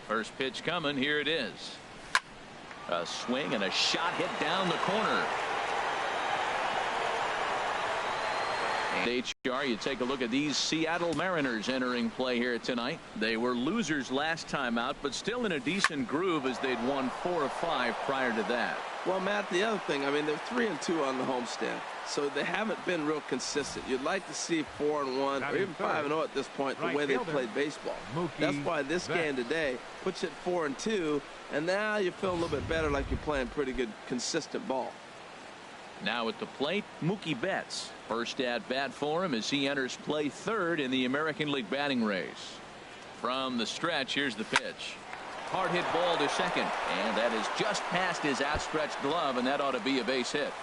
First pitch coming. Here it is. A swing and a shot hit down the corner. And HR, you take a look at these Seattle Mariners entering play here tonight. They were losers last time out, but still in a decent groove as they'd won 4 of 5 prior to that. Well, Matt, the other thing, I mean, they're 3-2 on the homestand, so they haven't been real consistent. You'd like to see 4-1 or even 5-0 at this point, the way they played baseball. That's why this game today puts it 4-2, and now you feel a little bit better, like you're playing pretty good, consistent ball. Now at the plate, Mookie Betts. First at bat for him as he enters play third in the American League batting race. From the stretch, here's the pitch. Hard hit ball to second, and that is just past his outstretched glove, and that ought to be a base hit.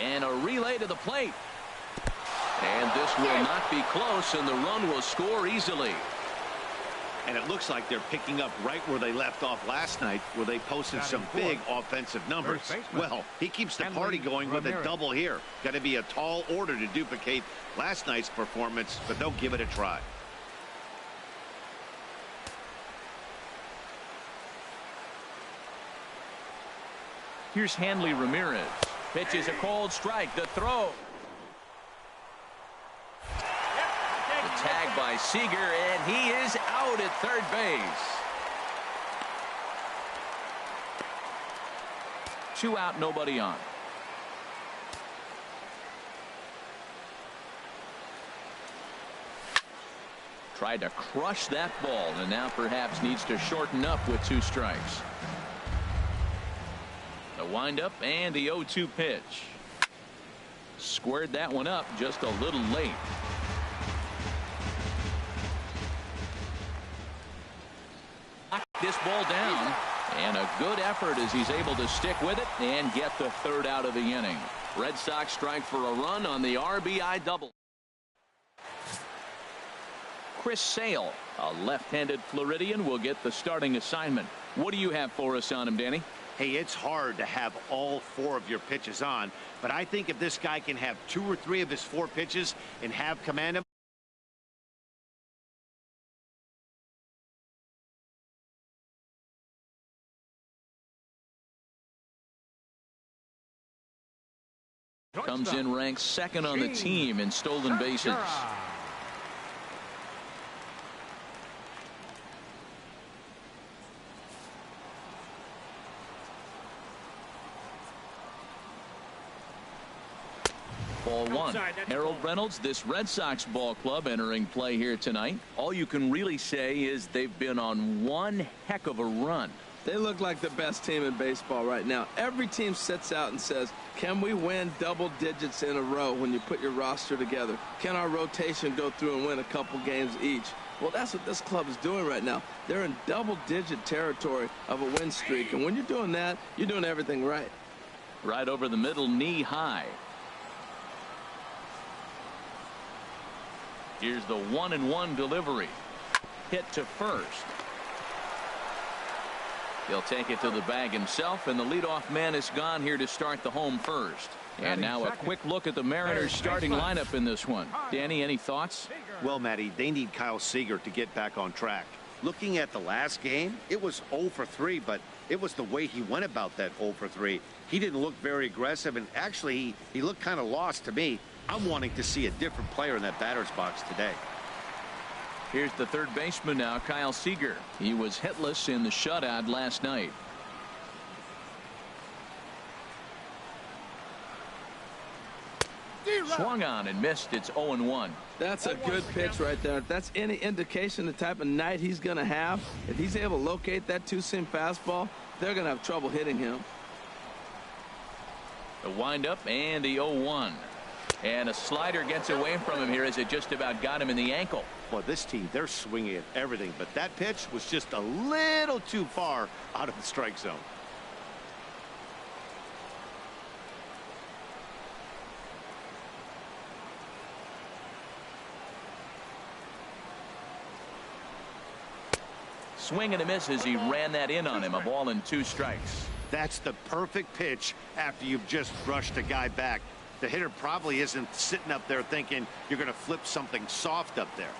And a relay to the plate. And this will not be close, and the run will score easily. And it looks like they're picking up right where they left off last night, where they posted some big offensive numbers. Well, he keeps the party going with a double here. Got to be a tall order to duplicate last night's performance, but they'll give it a try. Here's Hanley Ramirez. Pitch is a cold strike. The throw. The tag by Seager, and he is out at third base. 2 out, nobody on. Tried to crush that ball, and now perhaps needs to shorten up with 2 strikes. The windup and the 0-2 pitch. Squared that one up just a little late. Knocked this ball down, and a good effort as he's able to stick with it and get the 3rd out of the inning. Red Sox strike for a run on the RBI double. Chris Sale, a left-handed Floridian, will get the starting assignment. What do you have for us on him, Danny? Hey, it's hard to have all 4 of your pitches on, but I think if this guy can have 2 or 3 of his 4 pitches and have command of comes in ranked 2nd on the team in stolen bases. Ball 1. Harold Reynolds, this Red Sox ball club entering play here tonight. All you can really say is they've been on one heck of a run. They look like the best team in baseball right now. Every team sits out and says, can we win double digits in a row when you put your roster together? Can our rotation go through and win a couple games each? Well, that's what this club is doing right now. They're in double-digit territory of a win streak, and when you're doing that, you're doing everything right. Right over the middle, knee high. Here's the 1-1 delivery. Hit to first. He'll take it to the bag himself, and the leadoff man is gone here to start the home first. And now a quick look at the Mariners starting lineup in this one. Danny, any thoughts? Well, Matty, they need Kyle Seager to get back on track. Looking at the last game, it was 0 for 3, but it was the way he went about that 0 for 3. He didn't look very aggressive, and actually he looked kind of lost to me. I'm wanting to see a different player in that batter's box today. Here's the third baseman now, Kyle Seager. He was hitless in the shutout last night. Swung on and missed. It's 0-1. That's a good pitch right there. If that's any indication the type of night he's going to have, if he's able to locate that 2-seam fastball, they're going to have trouble hitting him. The windup and the 0-1. And a slider gets away from him here as it just about got him in the ankle. Well, this team, they're swinging at everything, but that pitch was just a little too far out of the strike zone. Swing and a miss as he ran that in on him. A ball and 2 strikes. That's the perfect pitch after you've just brushed a guy back. The hitter probably isn't sitting up there thinking you're going to flip something soft up there.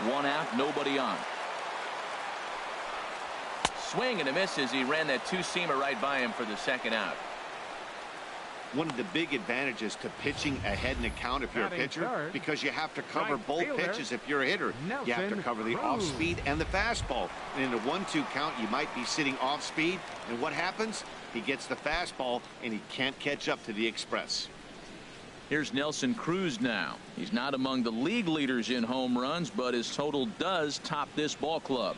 One out, nobody on. Swing and a miss as he ran that two-seamer right by him for the second out. One of the big advantages to pitching ahead in the count if you're a pitcher, because you have to cover both pitches if you're a hitter. You have to cover the off-speed and the fastball. And in a 1-2 count, you might be sitting off-speed. And what happens? He gets the fastball, and he can't catch up to the express. Here's Nelson Cruz now. He's not among the league leaders in home runs, but his total does top this ball club.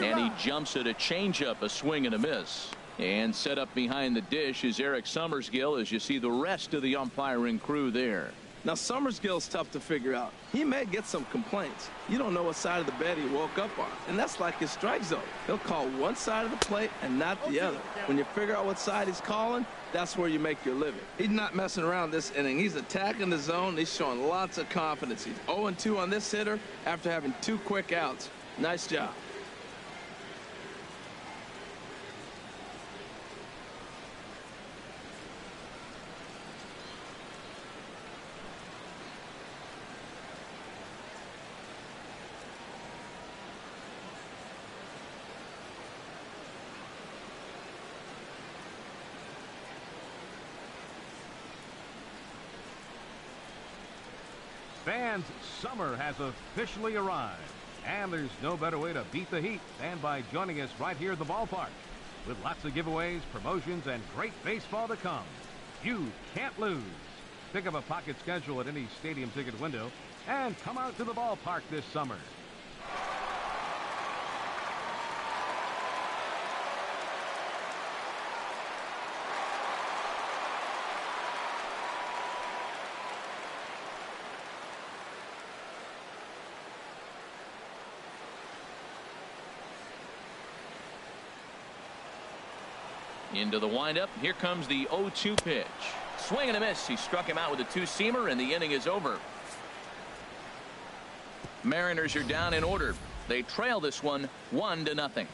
And he jumps at a changeup, a swing and a miss. And set up behind the dish is Eric Summersgill as you see the rest of the umpiring crew there. Now, Summersgill's tough to figure out. He may get some complaints. You don't know what side of the bed he woke up on. And that's like his strike zone. He'll call one side of the plate and not the other. When you figure out what side he's calling, that's where you make your living. He's not messing around this inning. He's attacking the zone. He's showing lots of confidence. He's 0-2 on this hitter after having 2 quick outs. Nice job. Fans, summer has officially arrived, and there's no better way to beat the heat than by joining us right here at the ballpark. With lots of giveaways, promotions, and great baseball to come, you can't lose. Pick up a pocket schedule at any stadium ticket window and come out to the ballpark this summer. Into the windup. Here comes the 0-2 pitch. Swing and a miss. He struck him out with a two-seamer, and the inning is over. Mariners are down in order. They trail this one 1-0.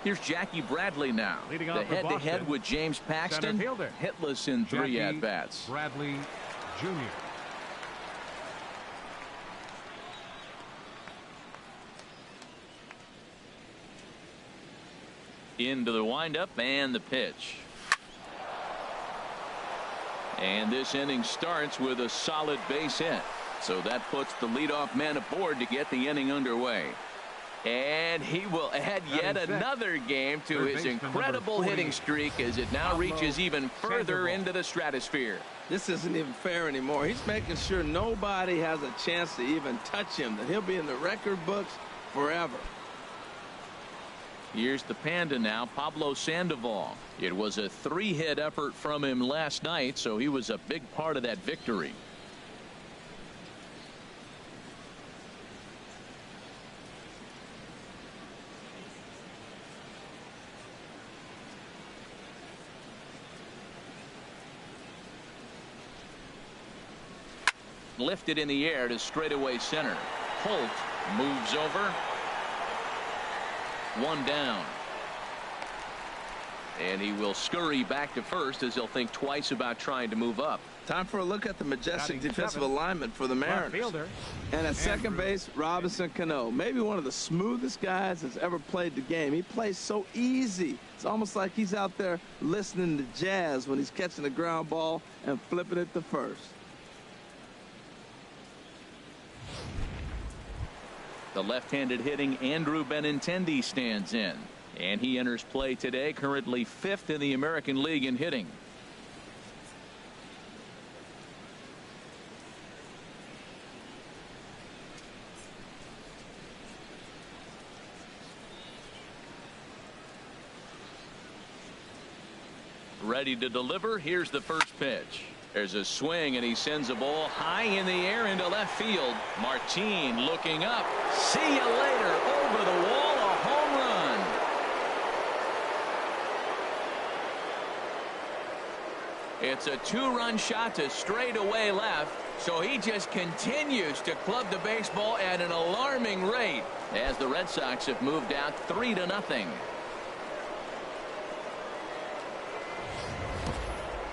Here's Jackie Bradley now. Leading the off for head-to-head Boston, with James Paxton. Hitless in 3 at-bats. Bradley Jr. Into the windup and the pitch. And this inning starts with a solid base hit. So that puts the leadoff man aboard to get the inning underway. And he will add yet another game to his incredible hitting streak as it now reaches even further into the stratosphere. This isn't even fair anymore. He's making sure nobody has a chance to even touch him, that he'll be in the record books forever. Here's the Panda now, Pablo Sandoval. It was a 3-hit effort from him last night, so he was a big part of that victory. Lifted in the air to straightaway center. Holt moves over. 1 down. And he will scurry back to first as he'll think twice about trying to move up. Time for a look at the majestic defensive alignment for the Mariners. And at second base, Robinson Cano. Maybe one of the smoothest guys that's ever played the game. He plays so easy. It's almost like he's out there listening to jazz when he's catching a ground ball and flipping it to first. The left-handed hitting Andrew Benintendi stands in. And he enters play today, currently 5th in the American League in hitting. Ready to deliver. Here's the first pitch. There's a swing, and he sends a ball high in the air into left field. Martin looking up. See you later. Over the wall, a home run. It's a two-run shot to straightaway left. So he just continues to club the baseball at an alarming rate as the Red Sox have moved out 3-0.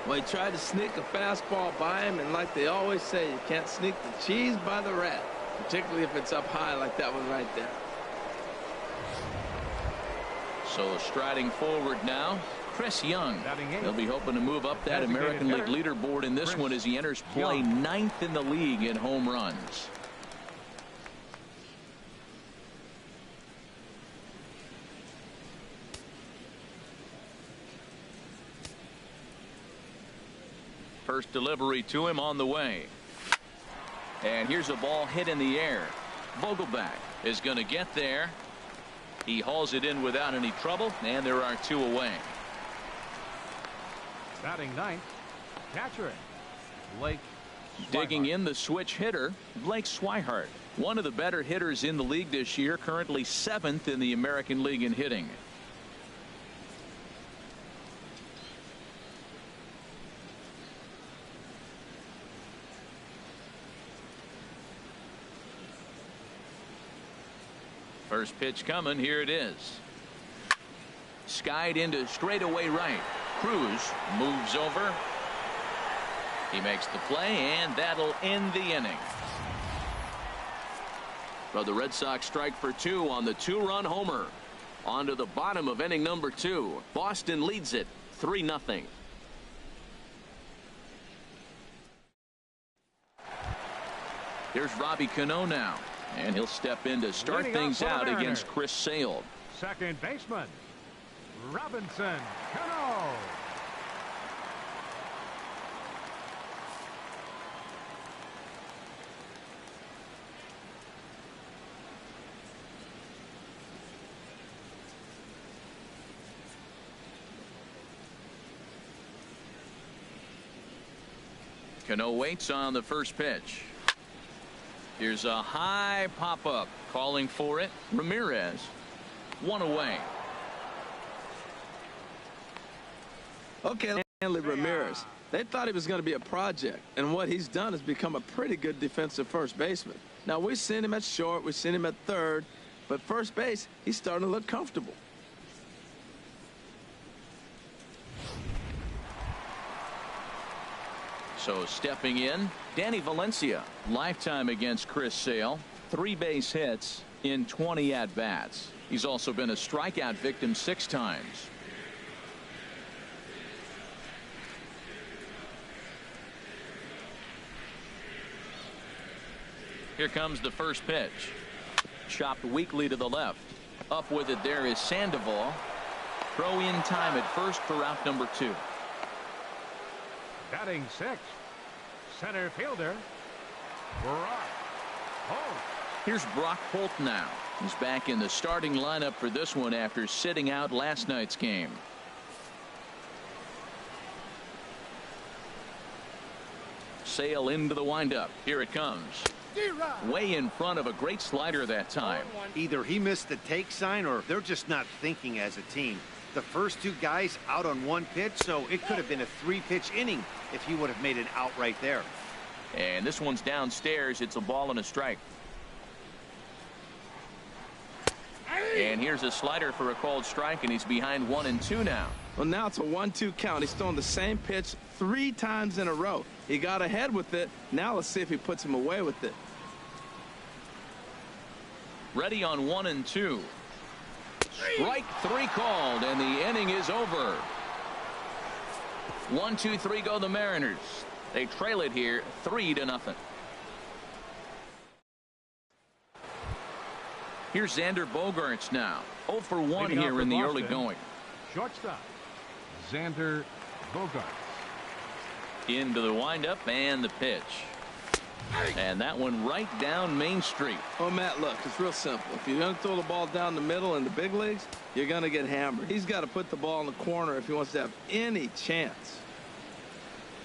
Well, he tried to sneak a fastball by him, and like they always say, you can't sneak the cheese by the rat, particularly if it's up high like that one right there. So striding forward now, Chris Young. He'll be hoping to move up that American League leaderboard in this one as he enters play 9th in the league in home runs. First delivery to him on the way. And here's a ball hit in the air. Vogelback is going to get there. He hauls it in without any trouble, and there are 2 away. Batting 9th, catcher, Blake Swihart. Digging in the switch hitter, Blake Swihart. One of the better hitters in the league this year, currently 7th in the American League in hitting. First pitch coming. Here it is. Skied into straightaway right. Cruz moves over. He makes the play, and that'll end the inning. Well, the Red Sox strike for 2 on the 2-run homer. On to the bottom of inning number 2. Boston leads it 3-0. Here's Robbie Cano now. And he'll step in to start things out against Chris Sale. Second baseman, Robinson Cano. Cano waits on the first pitch. Here's a high pop-up. Calling for it. Ramirez. 1 away. Okay, Hanley Ramirez. They thought he was going to be a project, and what he's done is become a pretty good defensive first baseman. Now, we've seen him at short, we've seen him at third, but first base, he's starting to look comfortable. So stepping in, Danny Valencia. Lifetime against Chris Sale. 3 base hits in 20 at-bats. He's also been a strikeout victim 6 times. Here comes the first pitch. Chopped weakly to the left. Up with it there is Sandoval. Throw in time at first for out number 2. Batting 6th, center fielder, Brock Holt. Here's Brock Holt now. He's back in the starting lineup for this one after sitting out last night's game. Sale into the windup. Here it comes. Way in front of a great slider that time. Either he missed the take sign or they're just not thinking as a team. The first 2 guys out on 1 pitch, so it could have been a 3-pitch inning if he would have made an out right there. And this one's downstairs. It's a ball and a strike. And here's a slider for a called strike, and he's behind 1-2 now. Well, now it's a 1-2 count. He's throwing the same pitch 3 times in a row. He got ahead with it. Now let's see if he puts him away with it. Ready on 1-2. Strike 3 called, and the inning is over. 1-2-3 go the Mariners. They trail it here 3-0. Here's Xander Bogaerts now. 0 for 1 here in the early going. Shortstop, Xander Bogaerts. Into the windup and the pitch. And that one right down Main Street. Oh, Matt, look, it's real simple. If you're going to throw the ball down the middle in the big leagues, you're going to get hammered. He's got to put the ball in the corner if he wants to have any chance.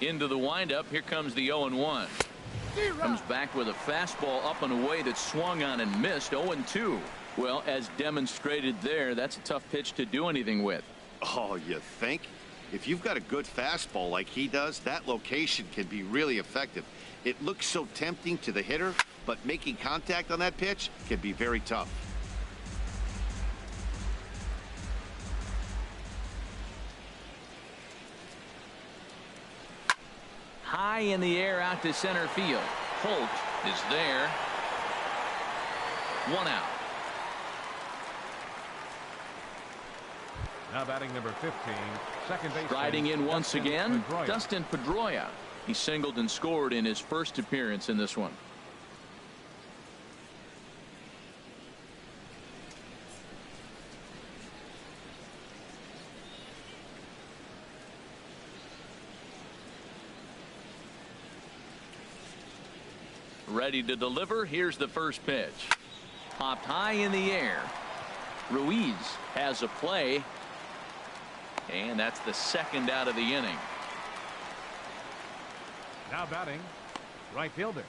Into the windup. Here comes the 0-1. Comes back with a fastball up and away that swung on and missed. 0-2. Well, as demonstrated there, that's a tough pitch to do anything with. Oh, you think? If you've got a good fastball like he does, that location can be really effective. It looks so tempting to the hitter, but making contact on that pitch can be very tough. High in the air out to center field. Holt is there. 1 out. Now batting number 15, second base. Riding in once again, Dustin Pedroia. He singled and scored in his first appearance in this one. Ready to deliver. Here's the first pitch. Popped high in the air. Ruiz has a play. And that's the second out of the inning. Now batting, right fielder,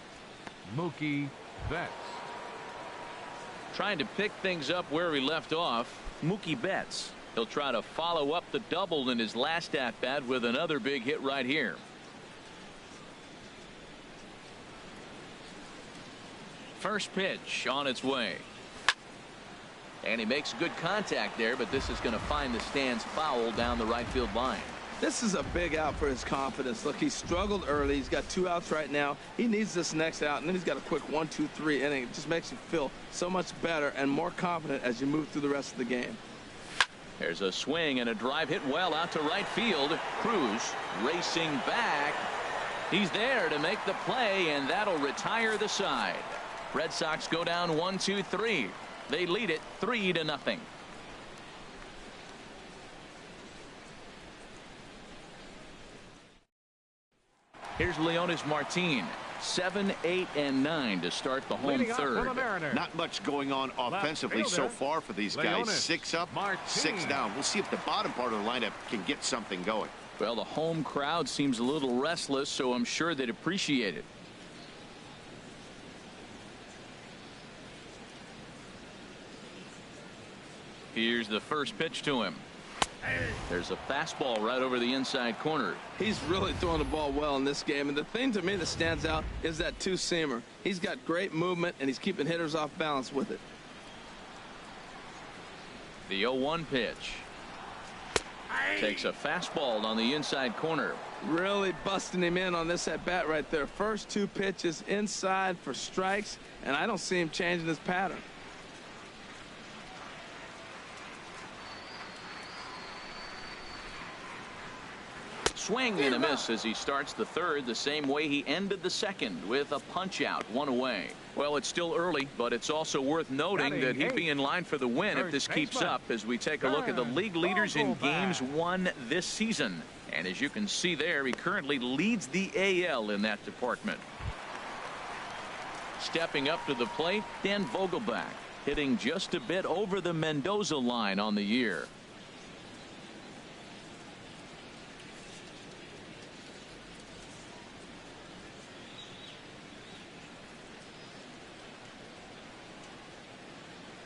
Mookie Betts. Trying to pick things up where he left off, Mookie Betts. He'll try to follow up the double in his last at-bat with another big hit right here. First pitch on its way. And he makes good contact there, but this is going to find the stands foul down the right field line. This is a big out for his confidence. Look, he struggled early. He's got 2 outs right now. He needs this next out, and then he's got a quick 1-2-3 inning. It just makes you feel so much better and more confident as you move through the rest of the game. There's a swing and a drive hit well out to right field. Cruz racing back. He's there to make the play, and that'll retire the side. Red Sox go down 1-2-3. They lead it 3-0. Here's Leonis Martin. 7, 8, and 9 to start the home third. Not much going on offensively so far for these guys. 6 up, 6 down. We'll see if the bottom part of the lineup can get something going. Well, the home crowd seems a little restless, so I'm sure they'd appreciate it. Here's the first pitch to him. There's a fastball right over the inside corner. He's really throwing the ball well in this game, and the thing to me that stands out is that two-seamer. He's got great movement, and he's keeping hitters off balance with it. The 0-1 pitch. Takes a fastball on the inside corner. Really busting him in on this at-bat right there. First 2 pitches inside for strikes, and I don't see him changing his pattern. Swing and a miss as he starts the third the same way he ended the second, with a punch out, 1 away. Well, it's still early, but it's also worth noting that he'd be in line for the win if this keeps up as we take a look at the league leaders in games won this season. And as you can see there, he currently leads the AL in that department. Stepping up to the plate, Dan Vogelbach, hitting just a bit over the Mendoza line on the year.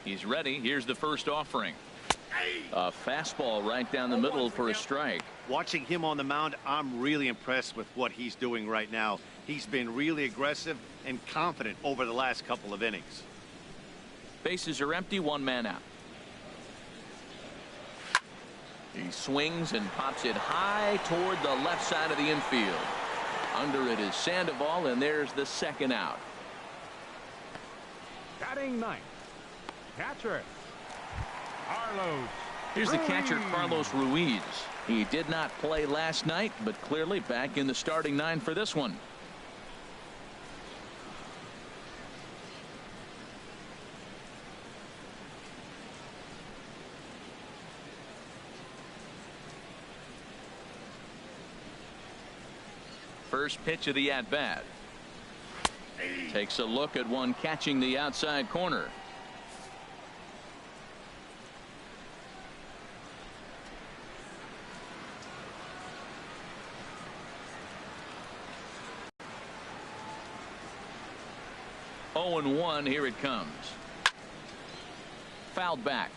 He's ready. Here's the first offering. A fastball right down the middle for a strike. Watching him on the mound, I'm really impressed with what he's doing right now. He's been really aggressive and confident over the last couple of innings. Bases are empty, 1 man out. He swings and pops it high toward the left side of the infield. Under it is Sandoval, and there's the second out. Batting ninth, catcher Carlos. Here's the catcher, Carlos Ruiz. He did not play last night, but clearly back in the starting 9 for this one. First pitch of the at-bat. Takes a look at one catching the outside corner. Oh, and 1. Here it comes. Fouled back.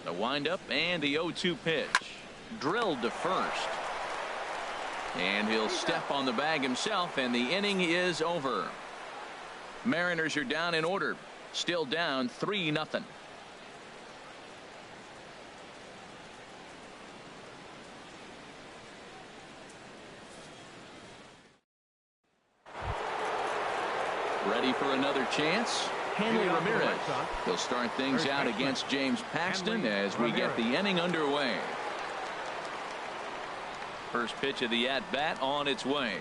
The windup and the 0-2 pitch. Drilled to first. And he'll step on the bag himself, and the inning is over. Mariners are down in order. Still down 3-0. Ready for another chance? Hanley Ramirez. He'll start things out against James Paxton as we get the inning underway. First pitch of the at-bat on its way.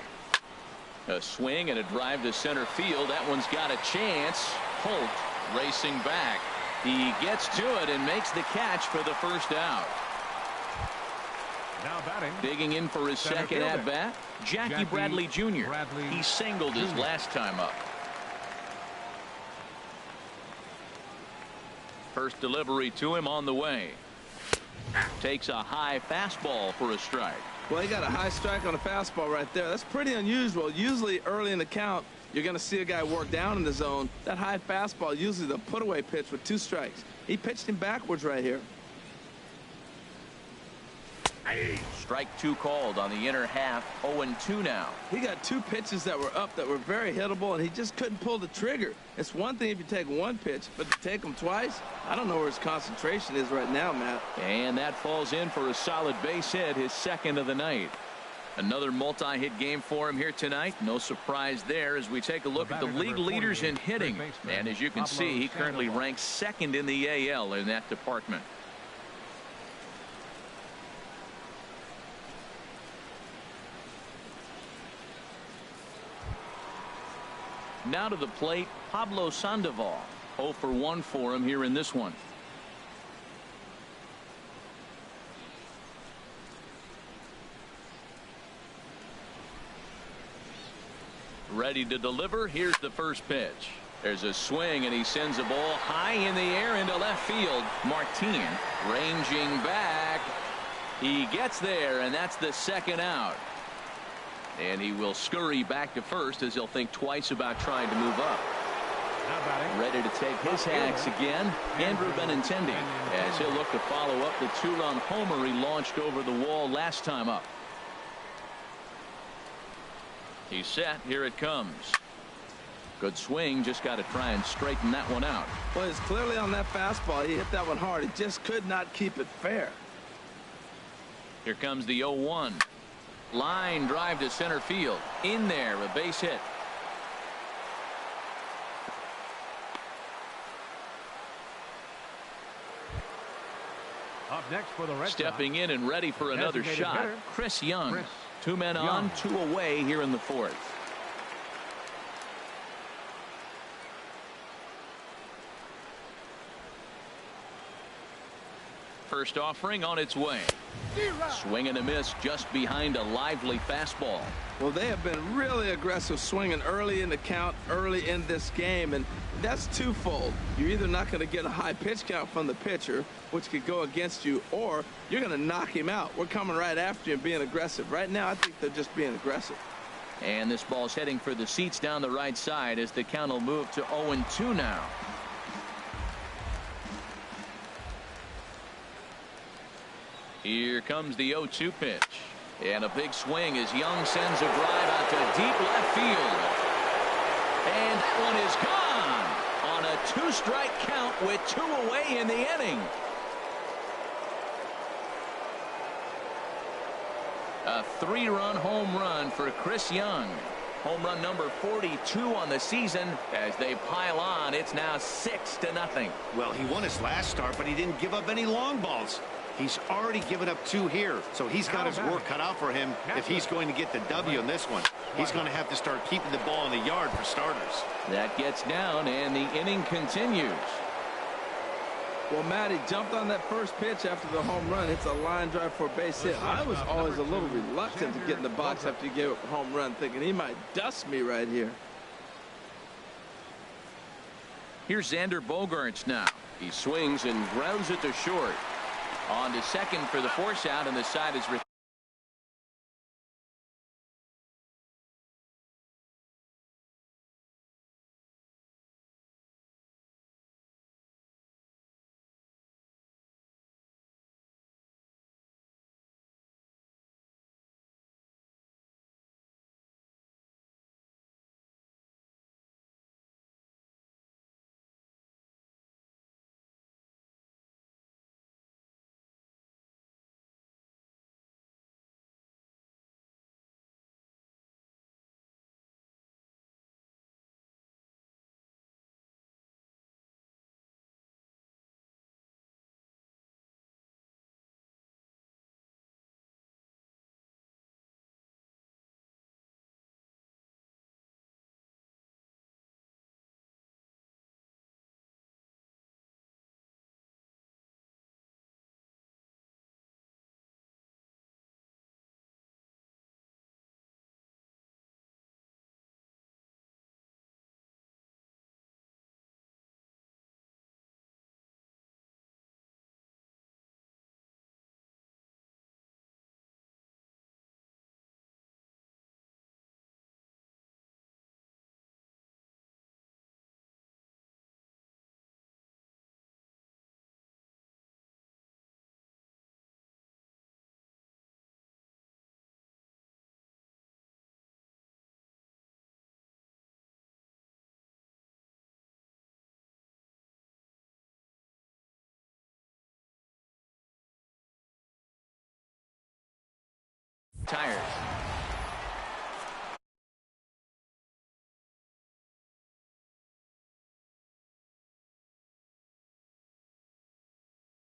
A swing and a drive to center field. That one's got a chance. Holt racing back. He gets to it and makes the catch for the first out. Now batting. Digging in for his second at-bat, Jackie Bradley Jr. He singled his last time up. First delivery to him on the way. Takes a high fastball for a strike. Well, he got a high strike on a fastball right there. That's pretty unusual. Usually early in the count, you're going to see a guy work down in the zone. That high fastball, usually the put-away pitch with 2 strikes. He pitched him backwards right here. Strike 2 called on the inner half. 0-2 now. He got 2 pitches that were up that were very hittable, and he just couldn't pull the trigger. It's one thing if you take 1 pitch, but to take them twice, I don't know where his concentration is right now, Matt. And that falls in for a solid base hit, his second of the night. Another multi-hit game for him here tonight. No surprise there as we take a look at the league leaders in hitting. And as you can see, he currently ranks 2nd in the AL in that department. Now to the plate, Pablo Sandoval. 0 for 1 for him here in this one. Ready to deliver. Here's the first pitch. There's a swing, and he sends a ball high in the air into left field. Martin ranging back. He gets there, and that's the second out. And he will scurry back to first as he'll think twice about trying to move up. Ready to take his hacks again, Andrew Benintendi, as he'll look to follow up the 2-run homer he launched over the wall last time up. He's set. Here it comes. Good swing. Just got to try and straighten that one out. Well, it's clearly on that fastball. He hit that one hard. He just could not keep it fair. Here comes the 0-1. Line drive to center field. In there, a base hit. Up next for the Red Sox. Stepping in and ready for another shot. Chris Young. 2 men on, 2 away here in the 4th. First offering on its way. Swing and a miss just behind a lively fastball. Well, they have been really aggressive swinging early in the count, early in this game, and that's twofold. You're either not going to get a high pitch count from the pitcher, which could go against you, or you're going to knock him out. We're coming right after you and being aggressive. Right now, I think they're just being aggressive. And this ball's heading for the seats down the right side as the count will move to 0-2 now. Here comes the 0-2 pitch. And a big swing as Young sends a drive out to deep left field. And that one is gone on a 2-strike count with 2 away in the inning. A 3-run home run for Chris Young. Home run number 42 on the season. As they pile on, it's now 6-0. Well, he won his last start, but he didn't give up any long balls. He's already given up 2 here, so he's got his work cut out for him if he's going to get the W in this one. He's going to have to start keeping the ball in the yard for starters. That gets down, and the inning continues. Well, Matt, he jumped on that first pitch after the home run. It's a line drive for a base hit. I was always a little reluctant to get in the box after you gave up a home run, thinking he might dust me right here. Here's Xander Bogaerts now. He swings and grounds it to short. On to second for the force out, and the side is